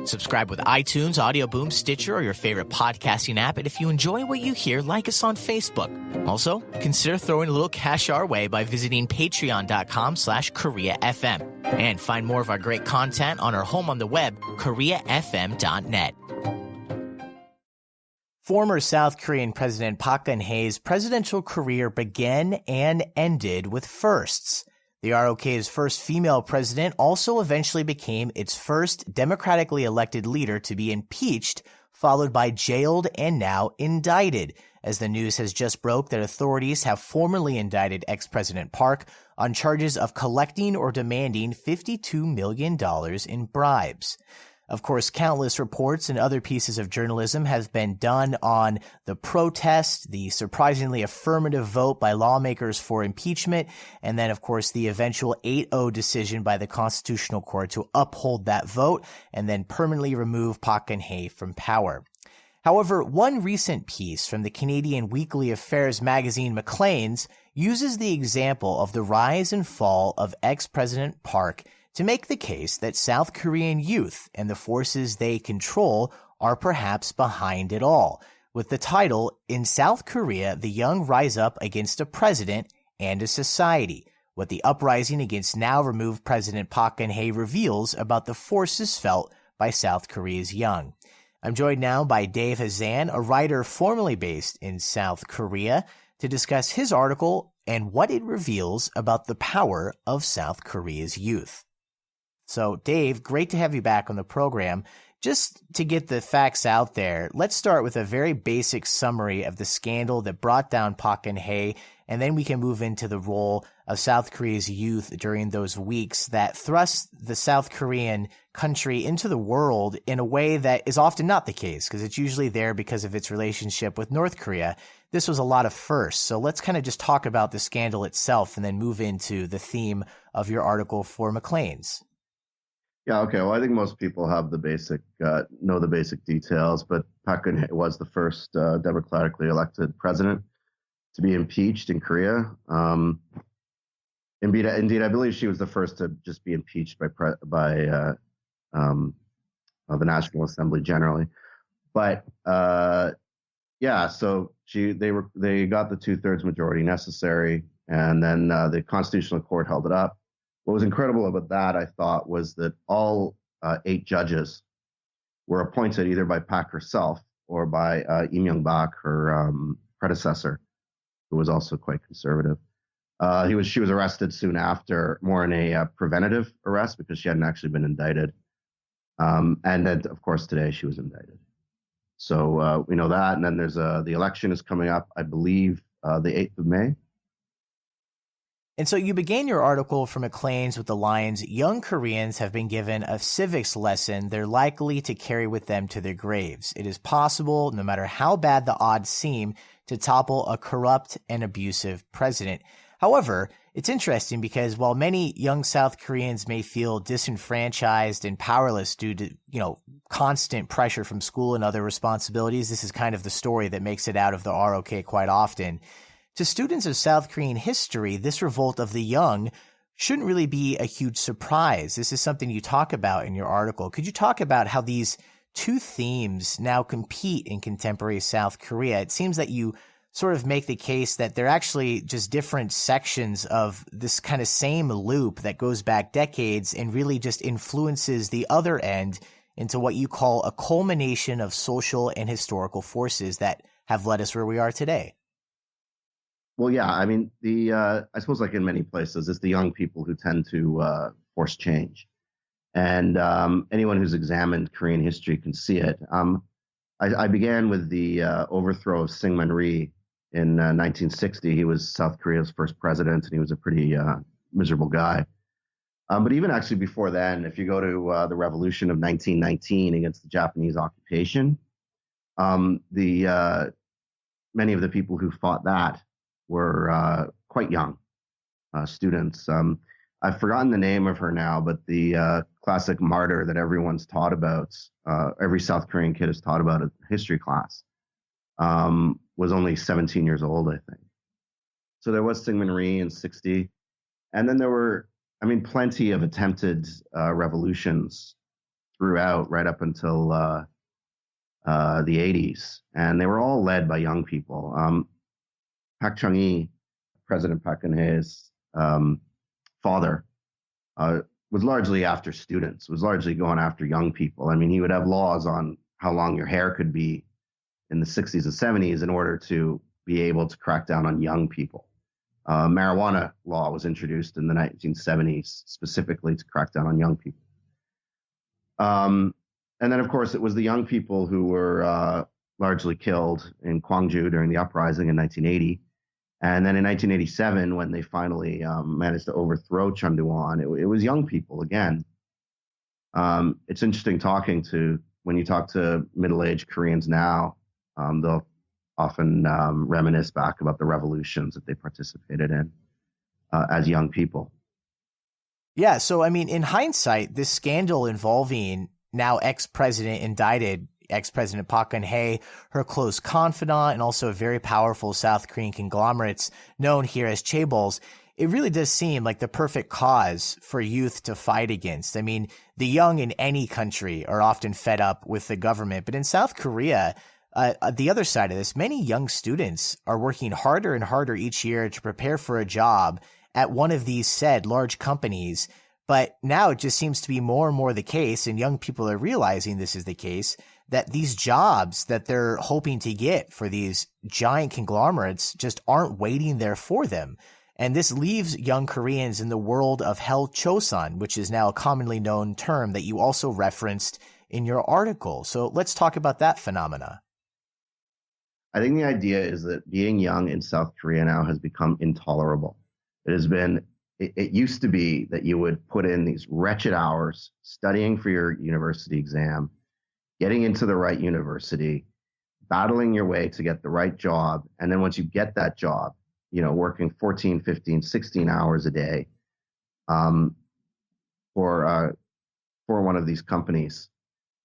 Subscribe with iTunes, Audio Boom, Stitcher, or your favorite podcasting app. And if you enjoy what you hear, like us on Facebook. Also, consider throwing a little cash our way by visiting patreon.com/KoreaFM. And find more of our great content on our home on the web, KoreaFM.net. Former South Korean President Park Geun-hye's presidential career began and ended with firsts. The ROK's first female president also eventually became its first democratically elected leader to be impeached, followed by jailed and now indicted, as the news has just broke that authorities have formally indicted ex-President Park on charges of collecting or demanding $52 million in bribes. Of course, countless reports and other pieces of journalism have been done on the protest, the surprisingly affirmative vote by lawmakers for impeachment, and then, of course, the eventual 8-0 decision by the Constitutional Court to uphold that vote and then permanently remove Park Geun-hye from power. However, one recent piece from the Canadian weekly affairs magazine Maclean's uses the example of the rise and fall of ex-President Park to make the case that South Korean youth and the forces they control are perhaps behind it all, with the title, "In South Korea, the Young Rise Up Against a President and a Society," what the uprising against now-removed President Park Geun-hye reveals about the forces felt by South Korea's young. I'm joined now by Dave Hazan, a writer formerly based in South Korea, to discuss his article and what it reveals about the power of South Korea's youth. So, Dave, great to have you back on the program. Just to get the facts out there, let's start with a very basic summary of the scandal that brought down Park Geun-hye, and then we can move into the role of South Korea's youth during those weeks that thrust the South Korean country into the world in a way that is often not the case, because it's usually there because of its relationship with North Korea. This was a lot of firsts. So let's kind of just talk about the scandal itself and then move into the theme of your article for Maclean's. Yeah, okay. Well, I think most people have the basic, know the basic details, but Park Geun-hye was the first democratically elected president to be impeached in Korea. Indeed, I believe she was the first to just be impeached by the National Assembly generally. But yeah, so they got the 2/3 majority necessary, and then the Constitutional Court held it up. What was incredible about that, I thought, was that all 8 judges were appointed either by Park herself or by Lee Myung-bak, her predecessor, who was also quite conservative. She was arrested soon after, more in a preventative arrest because she hadn't actually been indicted. And then, of course, today she was indicted. So we know that. And then there's the election is coming up, I believe, the 8th of May. And so you began your article from Maclean's with the lines, "Young Koreans have been given a civics lesson they're likely to carry with them to their graves. It is possible, no matter how bad the odds seem, to topple a corrupt and abusive president." However, it's interesting because while many young South Koreans may feel disenfranchised and powerless due to, constant pressure from school and other responsibilities, this is kind of the story that makes it out of the ROK quite often. To students of South Korean history, this revolt of the young shouldn't really be a huge surprise. This is something you talk about in your article. Could you talk about how these two themes now compete in contemporary South Korea? It seems that you sort of make the case that they're actually just different sections of this kind of same loop that goes back decades and really just influences the other end into what you call a culmination of social and historical forces that have led us where we are today. Well, yeah, I mean, I suppose like in many places, it's the young people who tend to force change. And anyone who's examined Korean history can see it. I began with the overthrow of Syngman Rhee in 1960. He was South Korea's first president, and he was a pretty miserable guy. But even actually before then, if you go to the revolution of 1919 against the Japanese occupation, many of the people who fought that were quite young students. I've forgotten the name of her now, but the classic martyr that everyone's taught about, every South Korean kid is taught about in history class, was only 17 years old, I think. So there was Syngman Rhee in 60. And then there were, plenty of attempted revolutions throughout right up until the 80s, and they were all led by young people. Park Chung-hee, President Park Geun-hye's father, was largely after students, was largely going after young people. I mean, he would have laws on how long your hair could be in the 60s and 70s in order to be able to crack down on young people. Marijuana law was introduced in the 1970s specifically to crack down on young people. And then, of course, it was the young people who were largely killed in Gwangju during the uprising in 1980. And then in 1987, when they finally managed to overthrow Chundewan, it was young people again. It's interesting when you talk to middle-aged Koreans now, they'll often reminisce back about the revolutions that they participated in as young people. Yeah, so I mean, in hindsight, this scandal involving now ex-president indicted ex-president Park Geun-hye, her close confidant, and also very powerful South Korean conglomerates known here as chaebols, it really does seem like the perfect cause for youth to fight against. I mean, the young in any country are often fed up with the government, but in South Korea, the other side of this, many young students are working harder and harder each year to prepare for a job at one of these said large companies. But now it just seems to be more and more the case, and young people are realizing this is the case, that these jobs that they're hoping to get for these giant conglomerates just aren't waiting there for them. And this leaves young Koreans in the world of Hell Chosun, which is now a commonly known term that you also referenced in your article. So let's talk about that phenomena. I think the idea is that being young in South Korea now has become intolerable. It used to be that you would put in these wretched hours studying for your university exam, getting into the right university, battling your way to get the right job. And then once you get that job, working 14, 15, 16 hours a day for one of these companies.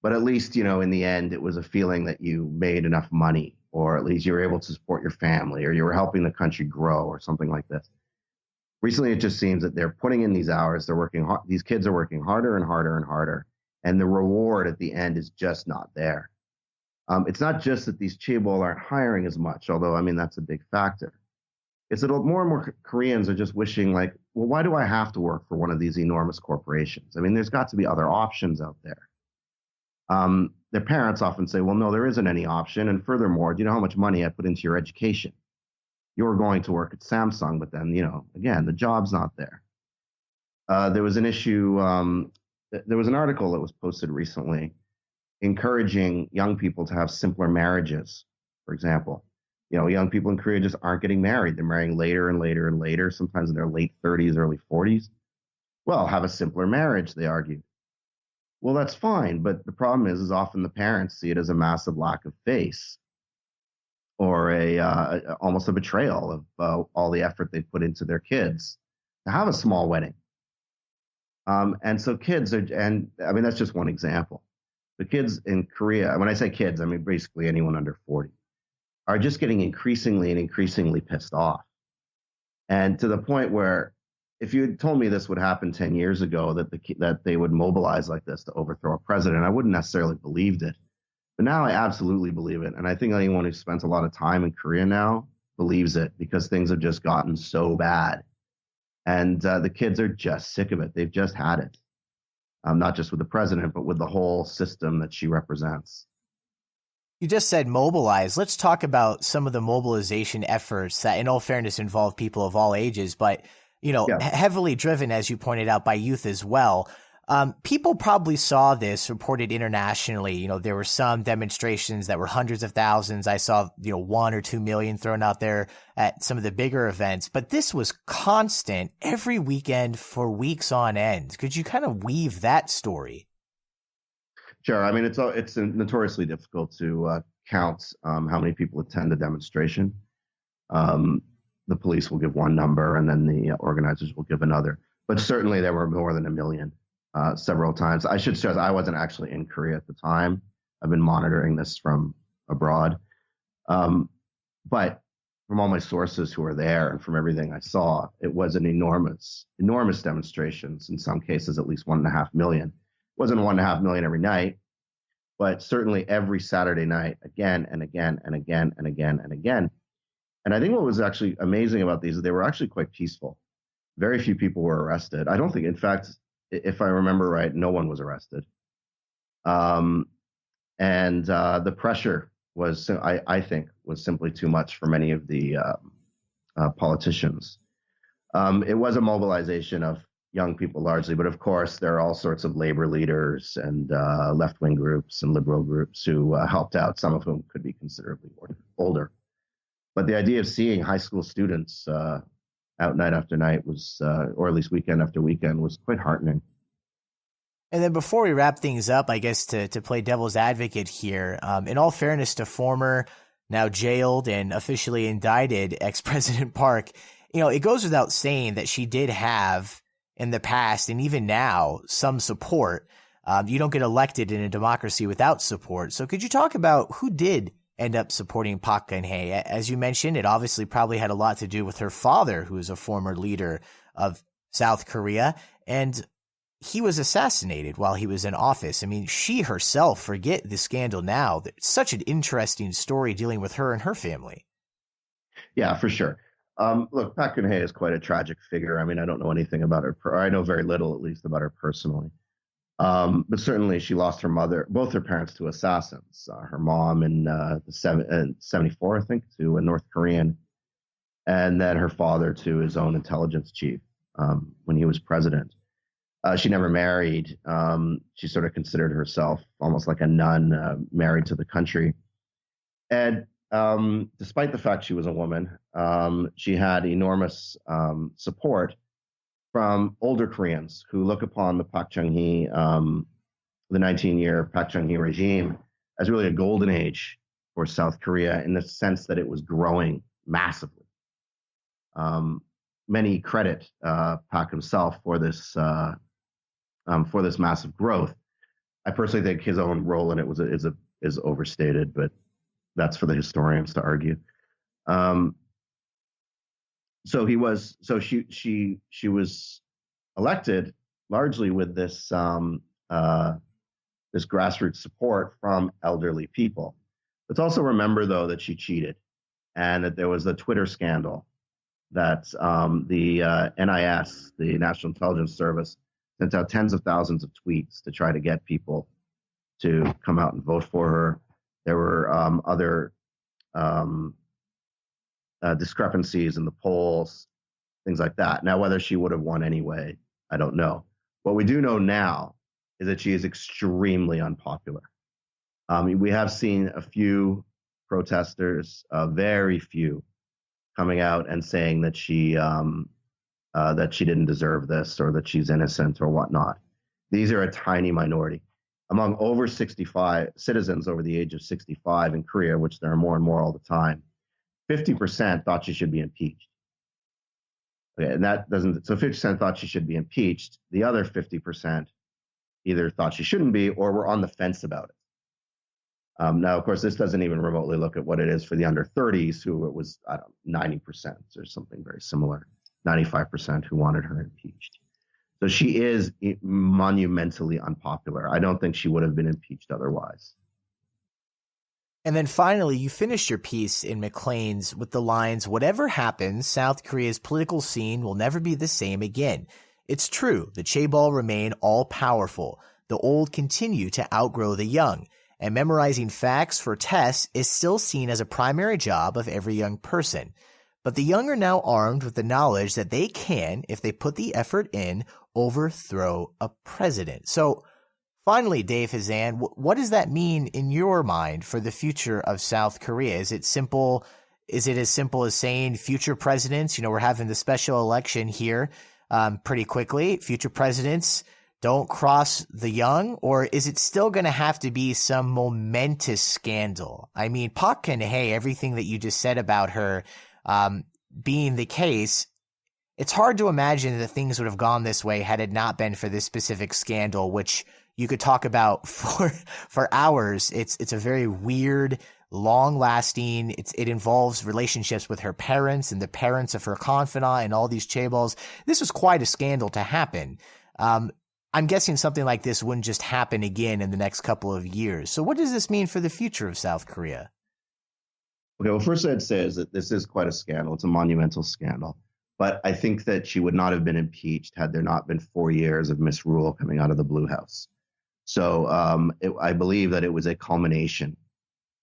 But at least, in the end, it was a feeling that you made enough money, or at least you were able to support your family, or you were helping the country grow, or something like this. Recently, it just seems that they're putting in these hours. They're working hard. These kids are working harder and harder and harder, and the reward at the end is just not there. It's not just that these chaebol aren't hiring as much, although, I mean, that's a big factor. It's that more and more Koreans are just wishing, like, well, why do I have to work for one of these enormous corporations? I mean, there's got to be other options out there. Their parents often say, well, no, there isn't any option. And furthermore, do you know how much money I put into your education? You're going to work at Samsung, but then, again, the job's not there. There was an issue, there was an article that was posted recently encouraging young people to have simpler marriages, for example. Young people in Korea just aren't getting married. They're marrying later and later and later, sometimes in their late 30s, early 40s. Well, have a simpler marriage, they argued. Well, that's fine, but the problem is often the parents see it as a massive lack of faith, or almost a betrayal of all the effort they put into their kids to have a small wedding. And so kids and I mean, that's just one example. The kids in Korea, when I say kids, I mean basically anyone under 40, are just getting increasingly pissed off. And to the point where if you had told me this would happen 10 years ago, that they would mobilize like this to overthrow a president, I wouldn't necessarily believed it. But now I absolutely believe it. And I think anyone who spends a lot of time in Korea now believes it, because things have just gotten so bad. And the kids are just sick of it. They've just had it. Not just with the president, but with the whole system that she represents. You just said mobilize. Let's talk about some of the mobilization efforts that, in all fairness, involve people of all ages, but heavily driven, as you pointed out, by youth as well. People probably saw this reported internationally. There were some demonstrations that were hundreds of thousands. I saw, 1 or 2 million thrown out there at some of the bigger events, but this was constant every weekend for weeks on end. Could you kind of weave that story? Sure. I mean, it's notoriously difficult to count how many people attend a demonstration. The police will give one number, and then the organizers will give another. But certainly there were more than 1 million. Several times. I should stress I wasn't actually in Korea at the time. I've been monitoring this from abroad. But from all my sources who were there and from everything I saw, it was an enormous demonstrations, in some cases at least 1.5 million. Wasn't 1.5 million every night, but certainly every Saturday night, again and again and again and again and again. And I think what was actually amazing about these is they were actually quite peaceful. Very few people were arrested. I don't think, in fact, if I remember right, no one was arrested. And the pressure was, I think, was simply too much for many of the politicians. It was a mobilization of young people largely, but of course there are all sorts of labor leaders and left-wing groups and liberal groups who helped out, some of whom could be considerably older. But the idea of seeing high school students out night after night was, or at least weekend after weekend, was quite heartening. And then before we wrap things up, I guess to play devil's advocate here, in all fairness to former, now jailed and officially indicted ex-President Park, it goes without saying that she did have in the past and even now some support. You don't get elected in a democracy without support. So could you talk about who did end up supporting Park Geun-hye? As you mentioned, it obviously probably had a lot to do with her father, who is a former leader of South Korea, and he was assassinated while he was in office. I mean, she herself, forget the scandal now. It's such an interesting story dealing with her and her family. Yeah, for sure. Look, Park Geun-hye is quite a tragic figure. I mean, I don't know anything about her. I know very little, at least, about her personally. But certainly she lost her mother, both her parents, to assassins. Her mom in 74, I think, to a North Korean, and then her father to his own intelligence chief when he was president. She never married. She sort of considered herself almost like a nun, married to the country. And despite the fact she was a woman, she had enormous support from older Koreans who look upon the Park Chung-hee, the 19-year Park Chung-hee regime, as really a golden age for South Korea in the sense that it was growing massively. Many credit Park himself for this massive growth. I personally think his own role in it is overstated, but that's for the historians to argue. So she was elected largely with this this grassroots support from elderly people. Let's also remember, though, that she cheated, and that there was a Twitter scandal that the NIS, the National Intelligence Service, sent out tens of thousands of tweets to try to get people to come out and vote for her. There were other discrepancies in the polls, things like that. Now, whether she would have won anyway, I don't know. What we do know now is that she is extremely unpopular. We have seen a few protesters, very few, coming out and saying that she didn't deserve this or that she's innocent or whatnot. These are a tiny minority. Among over 65 citizens over the age of 65 in Korea, which there are more and more all the time, 50% thought she should be impeached. Okay, and that doesn't, so 50% thought she should be impeached. The other 50% either thought she shouldn't be or were on the fence about it. Now, of course, this doesn't even remotely look at what it is for the under 30s, who it was, 90% or something very similar, 95% who wanted her impeached. So she is monumentally unpopular. I don't think she would have been impeached otherwise. And then finally, you finished your piece in Maclean's with the lines, "Whatever happens, South Korea's political scene will never be the same again. It's true, the chaebol remain all-powerful. The old continue to outgrow the young. And memorizing facts for tests is still seen as a primary job of every young person. But the young are now armed with the knowledge that they can, if they put the effort in, overthrow a president." So finally, Dave Hazan, what does that mean in your mind for the future of South Korea? Is it simple? Is it as simple as saying future presidents, we're having the special election here pretty quickly, future presidents don't cross the young? Or is it still going to have to be some momentous scandal? I mean, Park Geun-hye, everything that you just said about her being the case, it's hard to imagine that things would have gone this way had it not been for this specific scandal, which you could talk about for hours. It's a very weird, long-lasting. It involves relationships with her parents and the parents of her confidant and all these chaebols. This was quite a scandal to happen. I'm guessing something like this wouldn't just happen again in the next couple of years. So what does this mean for the future of South Korea? Okay, well, first I'd say is that this is quite a scandal. It's a monumental scandal. But I think that she would not have been impeached had there not been 4 years of misrule coming out of the Blue House. So I believe that it was a culmination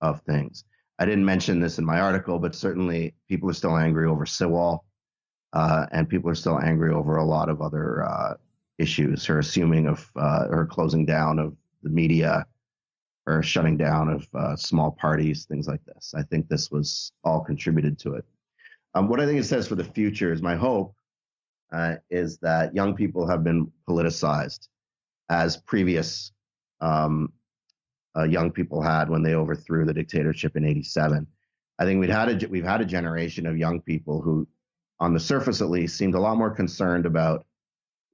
of things. I didn't mention this in my article, but certainly people are still angry over Sewol, and people are still angry over a lot of other issues. Her assuming of her closing down of the media, or shutting down of small parties, things like this. I think this was all contributed to it. What I think it says for the future is my hope is that young people have been politicized as previous young people had when they overthrew the dictatorship in '87. I think we've had a generation of young people who, on the surface at least, seemed a lot more concerned about,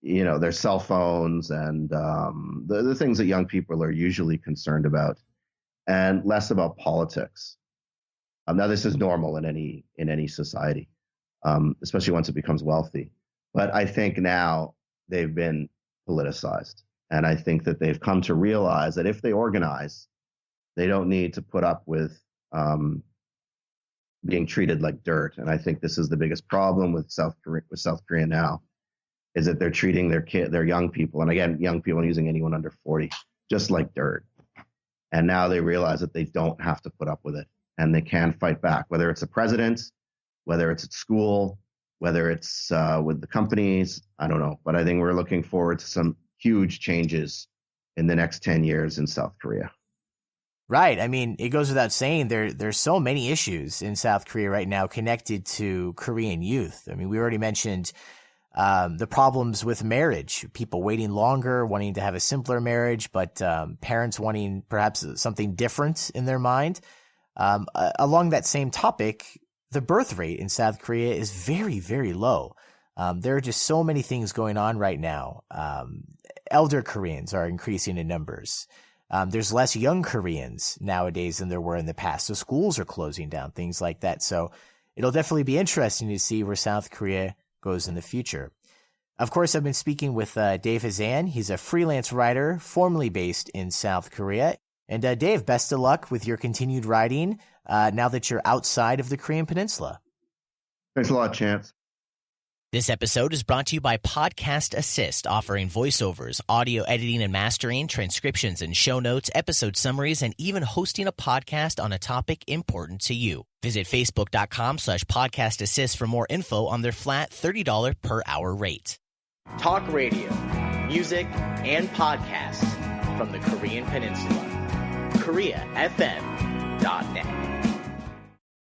their cell phones and the things that young people are usually concerned about, and less about politics. Now, this is normal in any society, especially once it becomes wealthy. But I think now they've been politicized. And I think that they've come to realize that if they organize, they don't need to put up with being treated like dirt. And I think this is the biggest problem with South Korea now, is that they're treating their young people, and again, young people, using anyone under 40, just like dirt. And now they realize that they don't have to put up with it, and they can fight back, whether it's a president, whether it's at school, whether it's with the companies. I don't know. But I think we're looking forward to some huge changes in the next 10 years in South Korea. Right. I mean, it goes without saying there's so many issues in South Korea right now connected to Korean youth. I mean, we already mentioned the problems with marriage, people waiting longer, wanting to have a simpler marriage, but parents wanting perhaps something different in their mind. Along that same topic, the birth rate in South Korea is very, very low. There are just so many things going on right now. Elder Koreans are increasing in numbers. There's less young Koreans nowadays than there were in the past. So schools are closing down, things like that. So it'll definitely be interesting to see where South Korea goes in the future. Of course, I've been speaking with Dave Hazan. He's a freelance writer, formerly based in South Korea. And Dave, best of luck with your continued writing now that you're outside of the Korean Peninsula. Thanks a lot, Chance. This episode is brought to you by Podcast Assist, offering voiceovers, audio editing and mastering, transcriptions and show notes, episode summaries, and even hosting a podcast on a topic important to you. Visit facebook.com/Podcast Assist for more info on their flat $30 per hour rate. Talk radio, music, and podcasts from the Korean Peninsula. KoreaFM.net.